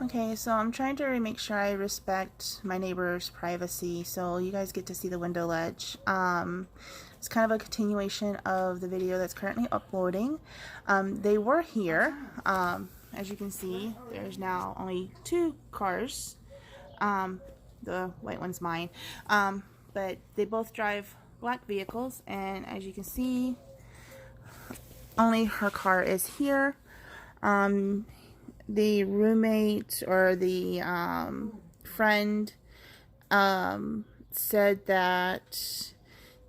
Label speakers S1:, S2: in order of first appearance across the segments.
S1: Okay, so I'm trying to make sure I respect my neighbor's privacy, so you guys get to see the window ledge. It's kind of a continuation of the video that's currently uploading. They were here. As you can see, there's now only two cars. The white one's mine. But they both drive black vehicles, and as you can see, only her car is here. The roommate or the friend said that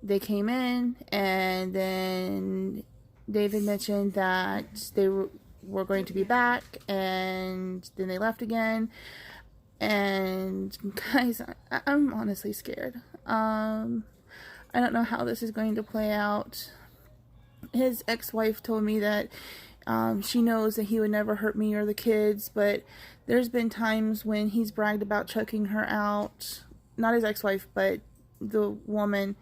S1: they came in, and then David mentioned that they were going to be back, and then they left again. And guys, I'm honestly scared. I don't know how this is going to play out. His ex-wife told me that she knows that he would never hurt me or the kids, but there's been times when he's bragged about choking her out. Not his ex-wife, but the woman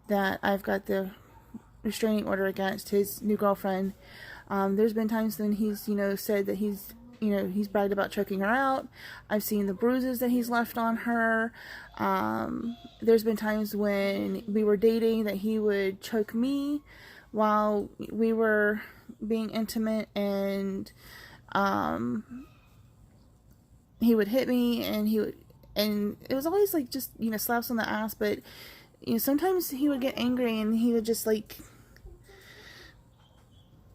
S1: that I've got the restraining order against, his new girlfriend. There's been times when he's, said that he's bragged about choking her out. I've seen the bruises that he's left on her. There's been times when we were dating that he would choke me while we were being intimate, and he would hit me, and it was always like just slaps on the ass, but sometimes he would get angry and he would just like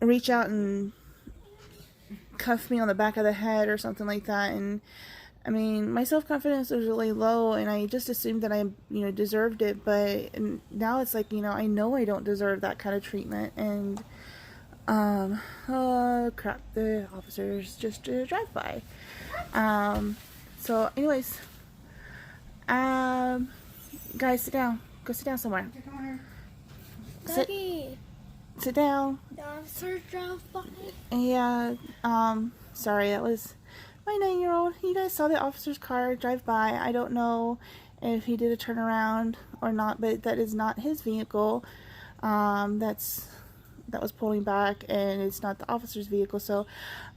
S1: reach out and cuff me on the back of the head or something like that. And I mean, my self-confidence was really low, and I just assumed that I deserved it, but now it's like I know I don't deserve that kind of treatment. And oh crap, the officers just drive by. So anyways, guys, sit down. Go sit down somewhere. Sit down.
S2: The officers drove by.
S1: Yeah, sorry, that was my 9-year-old. You guys saw the officer's car drive by. I don't know if he did a turnaround or not, but that is not his vehicle. That was pulling back, and it's not the officer's vehicle. So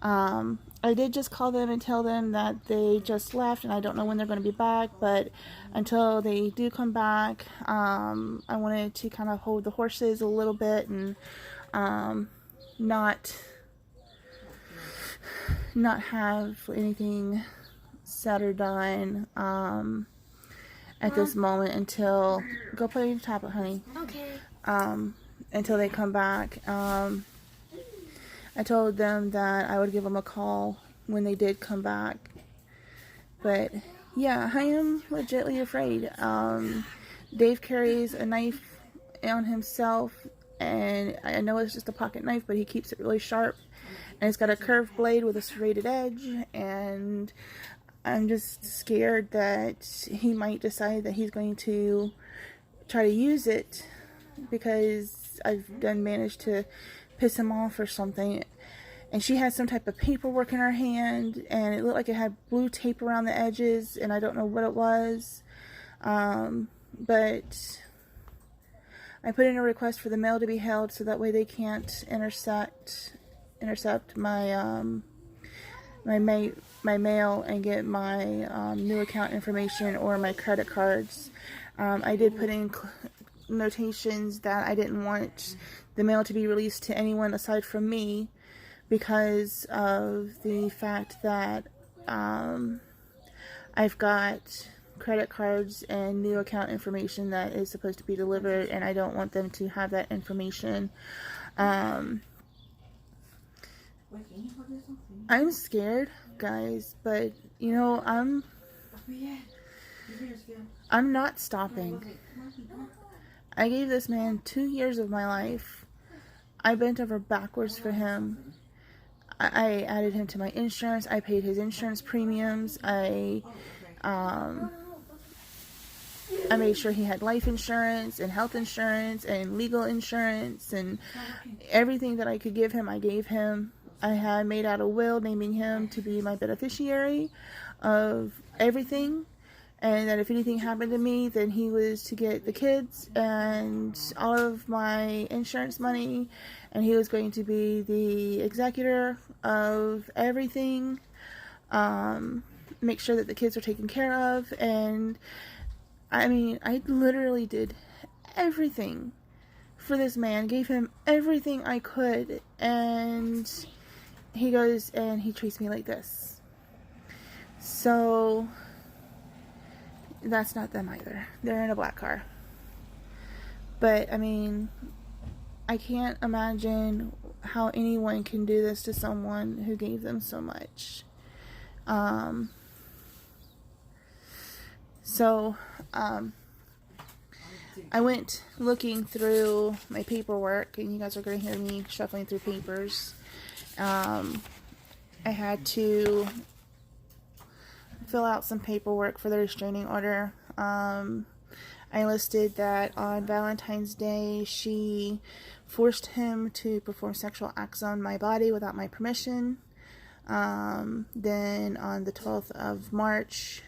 S1: I did just call them and tell them that they just left, and I don't know when they're going to be back, but until they do come back, I wanted to kind of hold the horses a little bit and not have anything said or done at this moment until go play your tablet, honey.
S2: Okay.
S1: Until they come back. I told them that I would give them a call when they did come back. But yeah, I am legitly afraid. Dave carries a knife on himself, and I know it's just a pocket knife, but he keeps it really sharp, and it's got a curved blade with a serrated edge, and I'm just scared that he might decide that he's going to try to use it, because I've done managed to piss him off or something. And she had some type of paperwork in her hand, and it looked like it had blue tape around the edges, and I don't know what it was. But I put in a request for the mail to be held, so that way they can't intercept my my mail and get my new account information or my credit cards. I did put in notations that I didn't want the mail to be released to anyone aside from me, because of the fact that I've got credit cards and new account information that is supposed to be delivered, and I don't want them to have that information. I'm scared, guys, but I'm not stopping. I gave this man 2 years of my life. I bent over backwards for him. I added him to my insurance. I paid his insurance premiums. I made sure he had life insurance and health insurance and legal insurance, and everything that I could give him, I gave him. I had made out a will naming him to be my beneficiary of everything, and that if anything happened to me, then he was to get the kids and all of my insurance money, and he was going to be the executor of everything. make sure that the kids are taken care of. And I mean, I literally did everything for this man, gave him everything I could, and he goes and he treats me like this. So that's not them either. They're in a black car. But I mean, I can't imagine how anyone can do this to someone who gave them so much. I went looking through my paperwork, and you guys are going to hear me shuffling through papers. I had to fill out some paperwork for the restraining order. I listed that on Valentine's Day, she forced him to perform sexual acts on my body without my permission. Then on the 12th of March,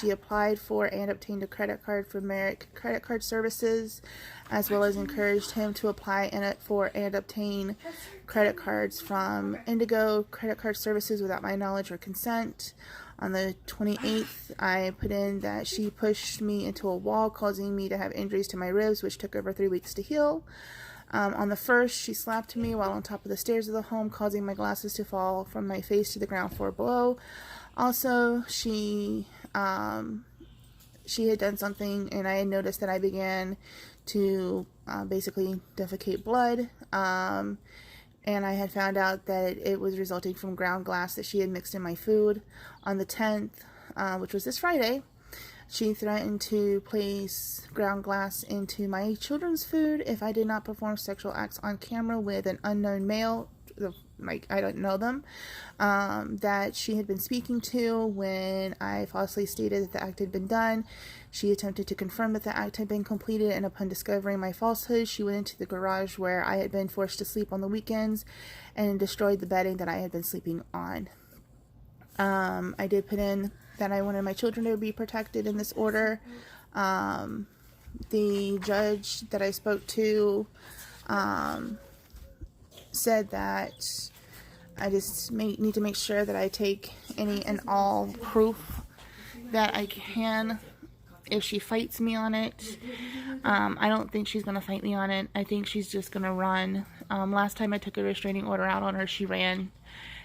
S1: she applied for and obtained a credit card from Merrick Credit Card Services, as well as encouraged him to apply for and obtain credit cards from Indigo Credit Card Services without my knowledge or consent. On the 28th, I put in that she pushed me into a wall, causing me to have injuries to my ribs, which took over 3 weeks to heal. On the 1st, she slapped me while on top of the stairs of the home, causing my glasses to fall from my face to the ground floor below. Also, she had done something, and I had noticed that I began to basically defecate blood. And I had found out that it was resulting from ground glass that she had mixed in my food. On the 10th, which was this Friday, she threatened to place ground glass into my children's food if I did not perform sexual acts on camera with an unknown male, like I don't know them, that she had been speaking to. When I falsely stated that the act had been done, she attempted to confirm that the act had been completed, and upon discovering my falsehood, she went into the garage where I had been forced to sleep on the weekends and destroyed the bedding that I had been sleeping on. I did put in that I wanted my children to be protected in this order. The judge that I spoke to said that I just need to make sure that I take any and all proof that I can if she fights me on it. I don't think she's going to fight me on it. I think she's just going to run. Last time I took a restraining order out on her, she ran,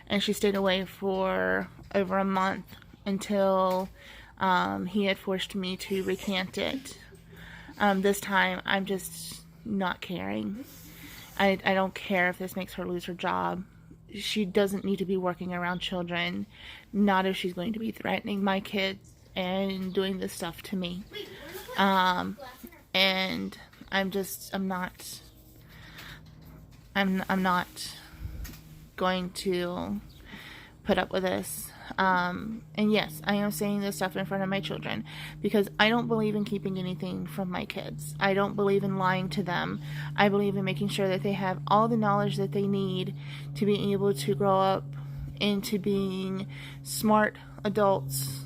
S1: and she stayed away for over a month until he had forced me to recant it. This time, I'm just not caring. I don't care if this makes her lose her job. She doesn't need to be working around children, not if she's going to be threatening my kids and doing this stuff to me. And I'm not going to put up with this. And yes, I am saying this stuff in front of my children because I don't believe in keeping anything from my kids. I don't believe in lying to them. I believe in making sure that they have all the knowledge that they need to be able to grow up into being smart adults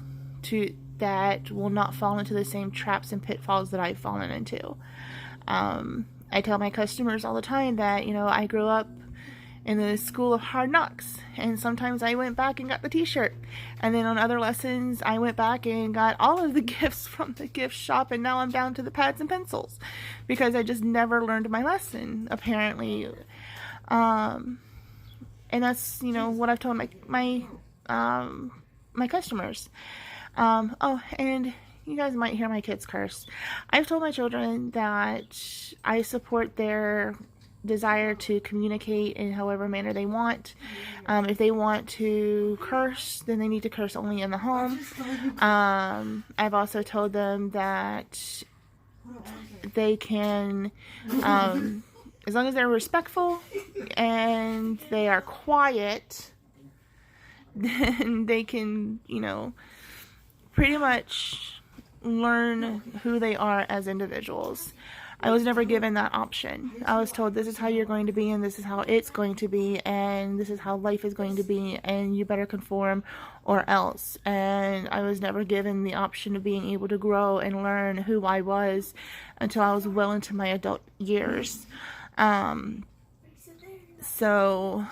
S1: that will not fall into the same traps and pitfalls that I've fallen into. I tell my customers all the time that, I grew up in the school of hard knocks, and sometimes I went back and got the t-shirt, and then on other lessons I went back and got all of the gifts from the gift shop, and now I'm down to the pads and pencils because I just never learned my lesson, apparently. And that's what I've told my customers. And you guys might hear my kids curse. I've told my children that I support their desire to communicate in however manner they want. If they want to curse, then they need to curse only in the home. I've also told them that they can, as long as they're respectful and they are quiet, then they can, pretty much learn who they are as individuals. I was never given that option. I was told this is how you're going to be, and this is how it's going to be, and this is how life is going to be, and you better conform or else. And I was never given the option of being able to grow and learn who I was until I was well into my adult years. So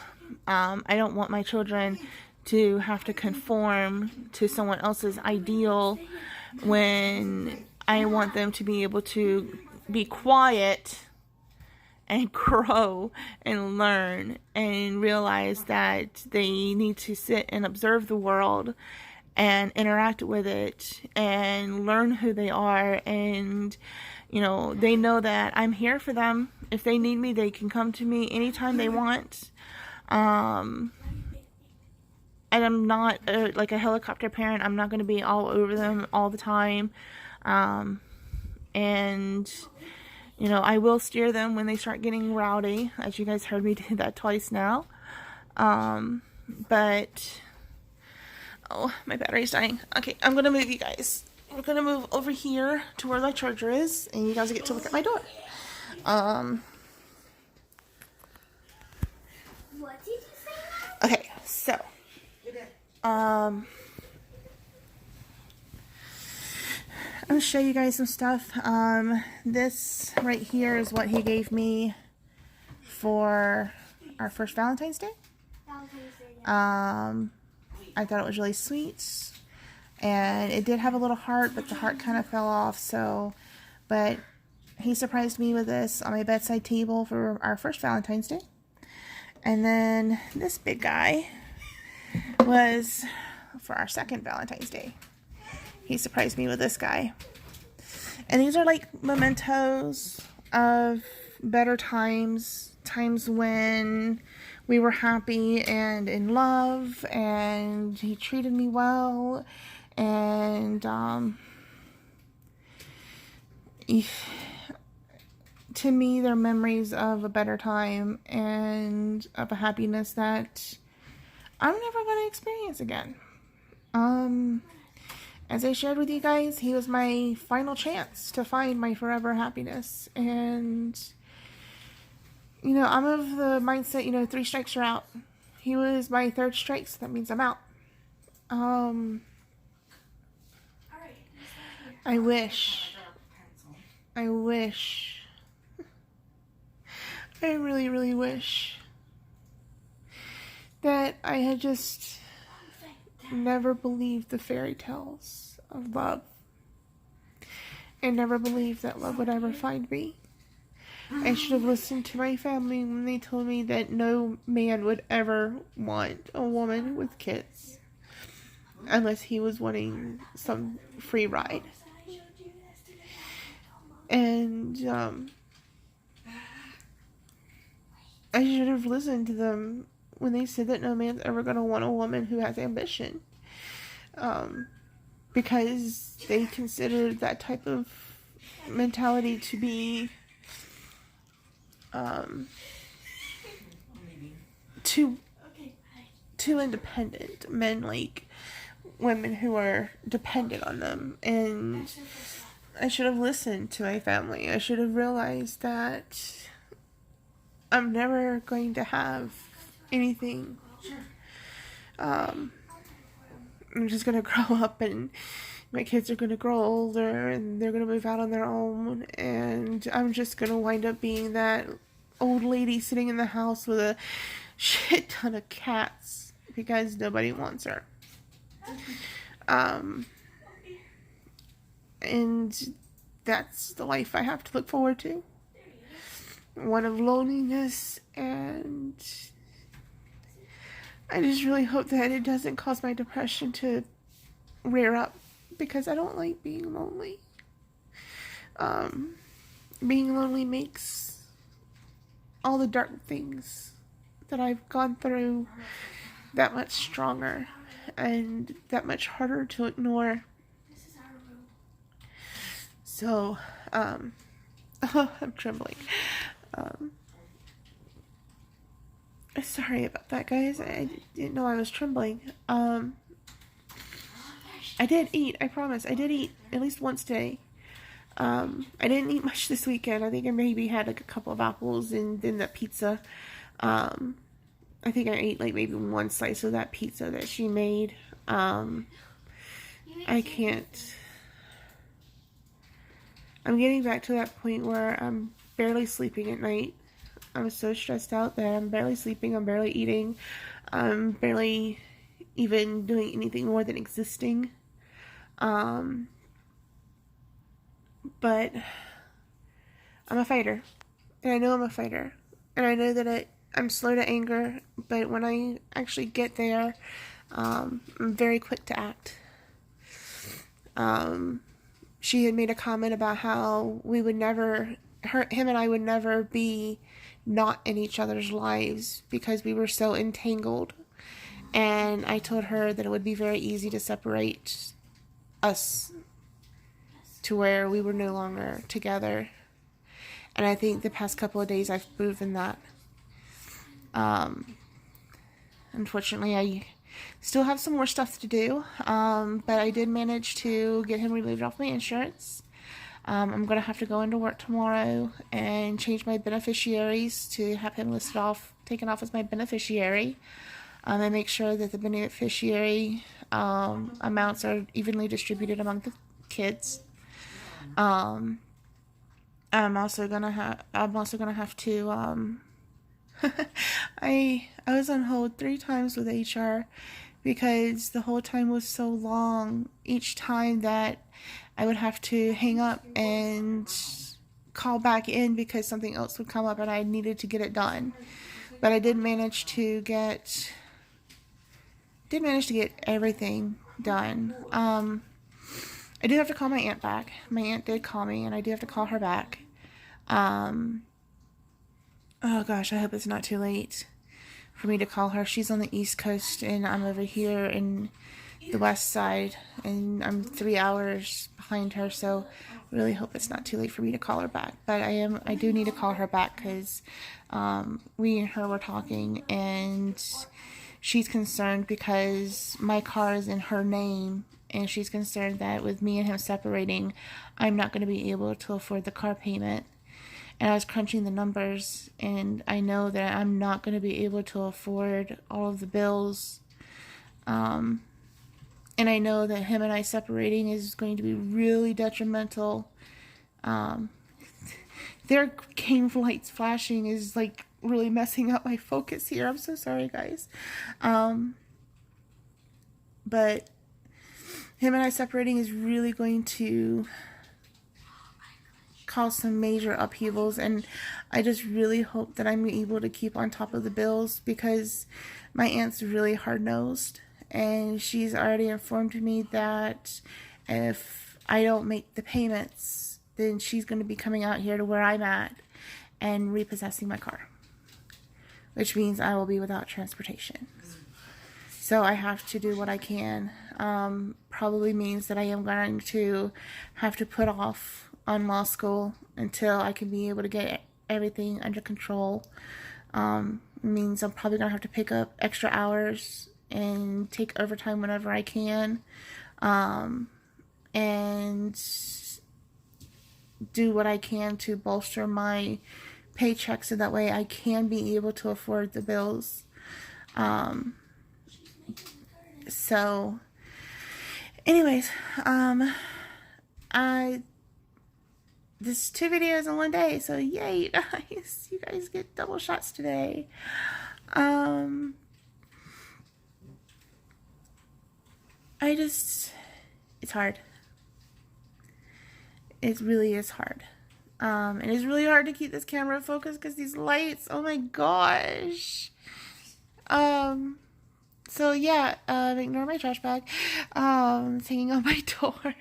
S1: I don't want my children to have to conform to someone else's ideal when I want them to be able to be quiet and grow and learn and realize that they need to sit and observe the world and interact with it and learn who they are. And they know that I'm here for them. If they need me, they can come to me anytime they want. And I'm not like a helicopter parent. I'm not going to be all over them all the time. And I will steer them when they start getting rowdy, as you guys heard me do that twice now. But, oh, my battery's dying. Okay, I'm going to move you guys. We're going to move over here to where my charger is, and you guys get to look at my door.
S2: What did you say?
S1: Okay, so, I'm going to show you guys some stuff. This right here is what he gave me for our first Valentine's Day. I thought it was really sweet, and it did have a little heart, but the heart kind of fell off. But he surprised me with this on my bedside table for our first Valentine's Day. And then this big guy was for our second Valentine's Day. He surprised me with this guy. And these are like mementos of better times when we were happy and in love, and he treated me well, and to me, they're memories of a better time and of a happiness that I'm never going to experience again. As I shared with you guys, he was my final chance to find my forever happiness. And, I'm of the mindset, 3 strikes are out. He was my 3rd strike, so that means I'm out. I wish, I really, really wish that I had just never believed the fairy tales of love, and never believed that love would ever find me. I should have listened to my family when they told me that no man would ever want a woman with kids unless he was wanting some free ride. And I should have listened to them when they said that no man's ever going to want a woman who has ambition. Because they considered that type of mentality to be too independent. Men like women who are dependent on them. And I should have listened to my family. I should have realized that I'm never going to have anything. I'm just going to grow up, and my kids are going to grow older, and they're going to move out on their own, and I'm just going to wind up being that old lady sitting in the house with a shit ton of cats because nobody wants her. And that's the life I have to look forward to. One of loneliness, and I just really hope that it doesn't cause my depression to rear up, because I don't like being lonely. Being lonely makes all the dark things that I've gone through that much stronger and that much harder to ignore. So, I'm trembling. Sorry about that, guys. I didn't know I was trembling. I did eat. I promise. I did eat at least once today. I didn't eat much this weekend. I think I maybe had like a couple of apples and then that pizza. I think I ate like maybe 1 slice of that pizza that she made. I can't. I'm getting back to that point where I'm barely sleeping at night. I'm so stressed out that I'm barely sleeping. I'm barely eating. I'm barely even doing anything more than existing. But I'm a fighter, and I know I'm a fighter, and I know that I'm slow to anger, but when I actually get there, I'm very quick to act. She had made a comment about how we would never, him and I would never be not in each other's lives because we were so entangled. And I told her that it would be very easy to separate us to where we were no longer together. And I think the past couple of days I've proven that. Unfortunately, I still have some more stuff to do, but I did manage to get him removed off my insurance. I'm going to have to go into work tomorrow and change my beneficiaries to have him taken off as my beneficiary, and make sure that the beneficiary amounts are evenly distributed among the kids. I'm also gonna have to I was on hold 3 times with HR because the whole time was so long each time that I would have to hang up and call back in because something else would come up and I needed to get it done. But I did manage to get everything done. I do have to call my aunt back. My aunt did call me, and I do have to call her back. Oh gosh, I hope it's not too late for me to call her. She's on the East Coast, and I'm over here in the West Side, and I'm 3 hours behind her, so I really hope it's not too late for me to call her back. But I do need to call her back because we and her were talking, and she's concerned because my car is in her name, and she's concerned that with me and him separating, I'm not going to be able to afford the car payment. And I was crunching the numbers, and I know that I'm not going to be able to afford all of the bills. And I know that him and I separating is going to be really detrimental. Their cane lights flashing is like really messing up my focus here. I'm so sorry, guys. But him and I separating is really going to cause some major upheavals, and I just really hope that I'm able to keep on top of the bills because my aunt's really hard-nosed, and she's already informed me that if I don't make the payments, then she's going to be coming out here to where I'm at and repossessing my car, which means I will be without transportation. So I have to do what I can. Probably means that I am going to have to put off on law school until I can be able to get everything under control. Means I'm probably going to have to pick up extra hours and take overtime whenever I can. And do what I can to bolster my paycheck so that way I can be able to afford the bills. So anyways, this 2 videos in one day, so yay, nice. You guys get double shots today. It's hard. It really is hard. And it's really hard to keep this camera focused because these lights, oh my gosh. So yeah, ignore my trash bag. It's hanging on my door.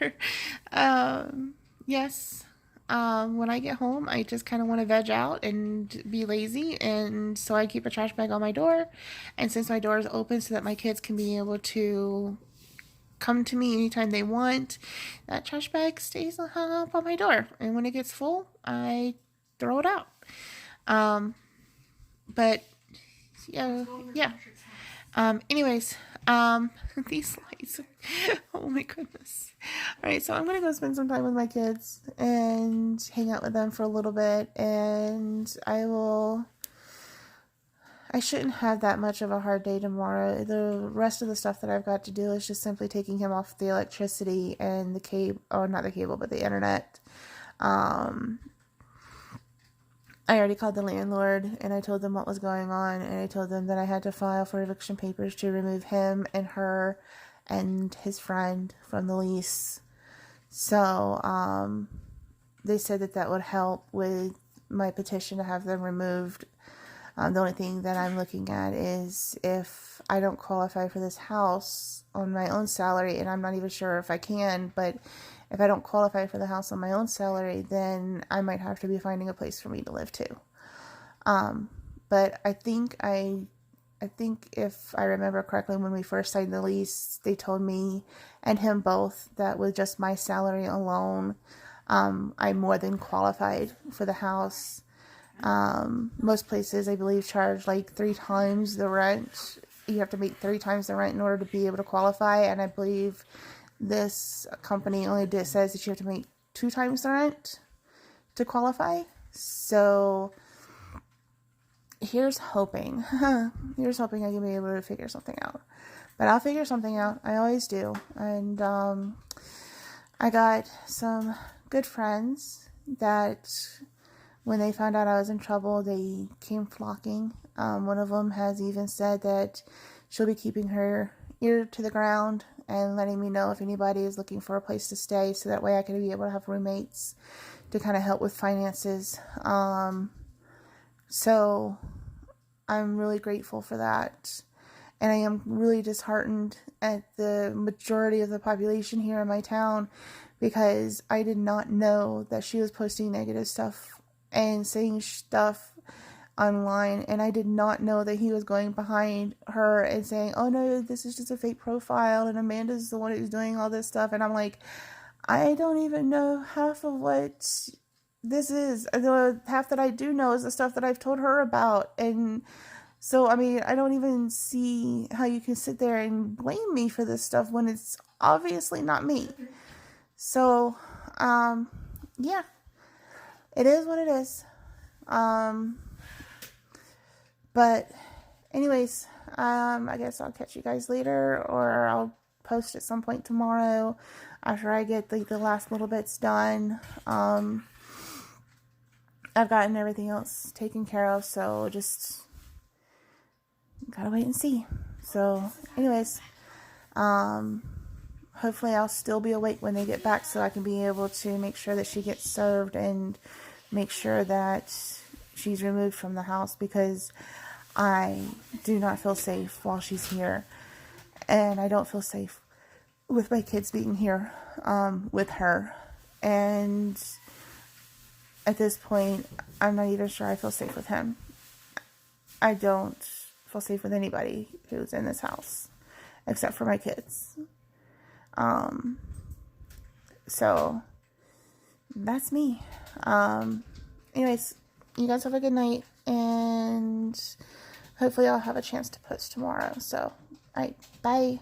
S1: Yes. When I get home, I just kind of want to veg out and be lazy, and so I keep a trash bag on my door. And since my door is open so that my kids can be able to come to me anytime they want, that trash bag stays hung up on my door. And when it gets full, I throw it out. But yeah. Anyways, these lights, oh my goodness. Alright, so I'm gonna go spend some time with my kids and hang out with them for a little bit, and I shouldn't have that much of a hard day tomorrow. The rest of the stuff that I've got to do is just simply taking him off the electricity and the cable, or not the cable, but the internet. I already called the landlord and I told them what was going on, and I told them that I had to file for eviction papers to remove him and her and his friend from the lease. So, they said that that would help with my petition to have them removed. The only thing that I'm looking at is if I don't qualify for this house on my own salary, and I'm not even sure if I can, but if I don't qualify for the house on my own salary, then I might have to be finding a place for me to live too. But I think if I remember correctly, when we first signed the lease, they told me and him both that with just my salary alone, I'm more than qualified for the house. Most places, I believe, charge like 3 times the rent. You have to make 3 times the rent in order to be able to qualify, and I believe this company only says that you have to make 2 times the rent to qualify. So here's hoping. Here's hoping I can be able to figure something out. But I'll figure something out. I always do. And I got some good friends that when they found out I was in trouble, they came flocking. One of them has even said that she'll be keeping her ear to the ground and letting me know if anybody is looking for a place to stay, so that way I can be able to have roommates to kind of help with finances. So I'm really grateful for that. And I am really disheartened at the majority of the population here in my town, because I did not know that she was posting negative stuff and saying stuff online, and I did not know that he was going behind her and saying, oh no, this is just a fake profile and Amanda's the one who's doing all this stuff. And I'm like, I don't even know half of what this is. The half that I do know is the stuff that I've told her about. And so, I mean, I don't even see how you can sit there and blame me for this stuff when it's obviously not me. So, yeah, it is what it is. But anyways, I guess I'll catch you guys later, or I'll post at some point tomorrow after I get the last little bits done. I've gotten everything else taken care of, so just gotta wait and see. So anyways, hopefully I'll still be awake when they get back, so I can be able to make sure that she gets served and make sure that she's removed from the house, because I do not feel safe while she's here, and I don't feel safe with my kids being here with her. And at this point, I'm not even sure I feel safe with him. I don't feel safe with anybody who's in this house except for my kids. So that's me. Anyways, you guys have a good night, and hopefully I'll have a chance to post tomorrow. So, alright, bye.